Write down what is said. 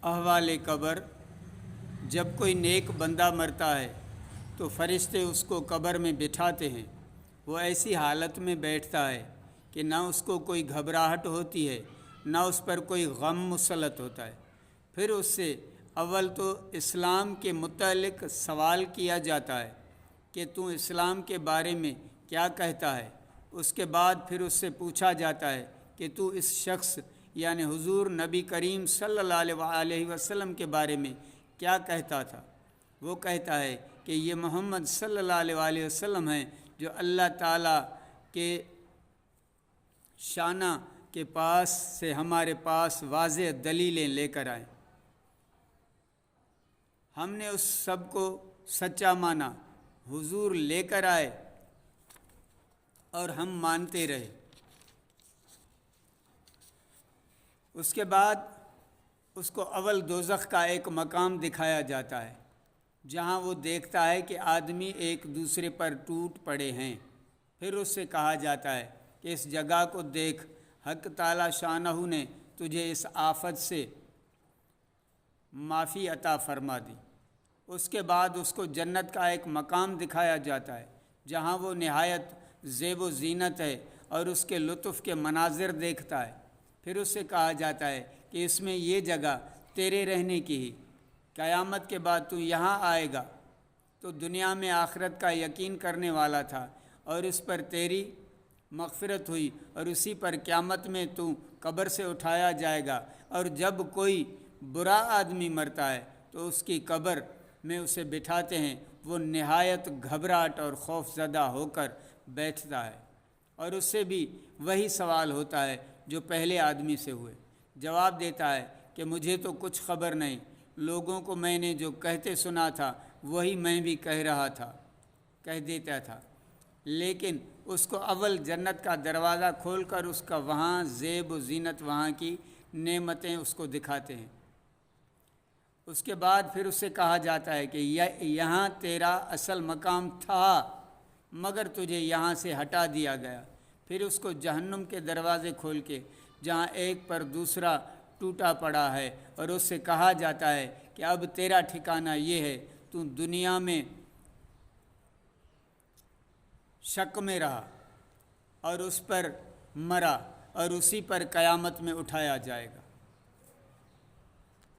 احوال قبر۔ جب کوئی نیک بندہ مرتا ہے تو فرشتے اس کو قبر میں بٹھاتے ہیں۔ وہ ایسی حالت میں بیٹھتا ہے کہ نہ اس کو کوئی گھبراہٹ ہوتی ہے نہ اس پر کوئی غم مسلط ہوتا ہے۔ پھر اس سے اول تو اسلام کے متعلق سوال کیا جاتا ہے کہ تو اسلام کے بارے میں کیا کہتا ہے۔ اس کے بعد پھر اس سے پوچھا جاتا ہے کہ تو اس شخص یعنی حضور نبی کریم صلی اللہ علیہ وسلم کے بارے میں کیا کہتا تھا۔ وہ کہتا ہے کہ یہ محمد صلی اللہ علیہ وسلم ہیں جو اللہ تعالیٰ کے شانہ کے پاس سے ہمارے پاس واضح دلیلیں لے کر آئے۔ ہم نے اس سب کو سچا مانا، حضور لے کر آئے اور ہم مانتے رہے۔ اس کے بعد اس کو اول دوزخ کا ایک مقام دکھایا جاتا ہے جہاں وہ دیکھتا ہے کہ آدمی ایک دوسرے پر ٹوٹ پڑے ہیں۔ پھر اس سے کہا جاتا ہے کہ اس جگہ کو دیکھ، حق تعالی شانہ نے تجھے اس آفت سے معافی عطا فرما دی۔ اس کے بعد اس کو جنت کا ایک مقام دکھایا جاتا ہے جہاں وہ نہایت زیب و زینت ہے اور اس کے لطف کے مناظر دیکھتا ہے۔ پھر اس سے کہا جاتا ہے کہ اس میں یہ جگہ تیرے رہنے کی ہی، قیامت کے بعد تو یہاں آئے گا، تو دنیا میں آخرت کا یقین کرنے والا تھا اور اس پر تیری مغفرت ہوئی اور اسی پر قیامت میں تو قبر سے اٹھایا جائے گا۔ اور جب کوئی برا آدمی مرتا ہے تو اس کی قبر میں اسے بٹھاتے ہیں، وہ نہایت گھبراہٹ اور خوف زدہ ہو کر بیٹھتا ہے اور اس سے بھی وہی سوال ہوتا ہے جو پہلے آدمی سے ہوئے۔ جواب دیتا ہے کہ مجھے تو کچھ خبر نہیں، لوگوں کو میں نے جو کہتے سنا تھا وہی میں بھی کہہ دیتا تھا۔ لیکن اس کو اول جنت کا دروازہ کھول کر اس کا وہاں زیب و زینت، وہاں کی نعمتیں اس کو دکھاتے ہیں۔ اس کے بعد پھر اس سے کہا جاتا ہے کہ یہاں تیرا اصل مقام تھا مگر تجھے یہاں سے ہٹا دیا گیا۔ پھر اس کو جہنم کے دروازے کھول کے جہاں ایک پر دوسرا ٹوٹا پڑا ہے اور اس سے کہا جاتا ہے کہ اب تیرا ٹھکانہ یہ ہے، تو دنیا میں شک میں رہا اور اس پر مرا اور اسی پر قیامت میں اٹھایا جائے گا۔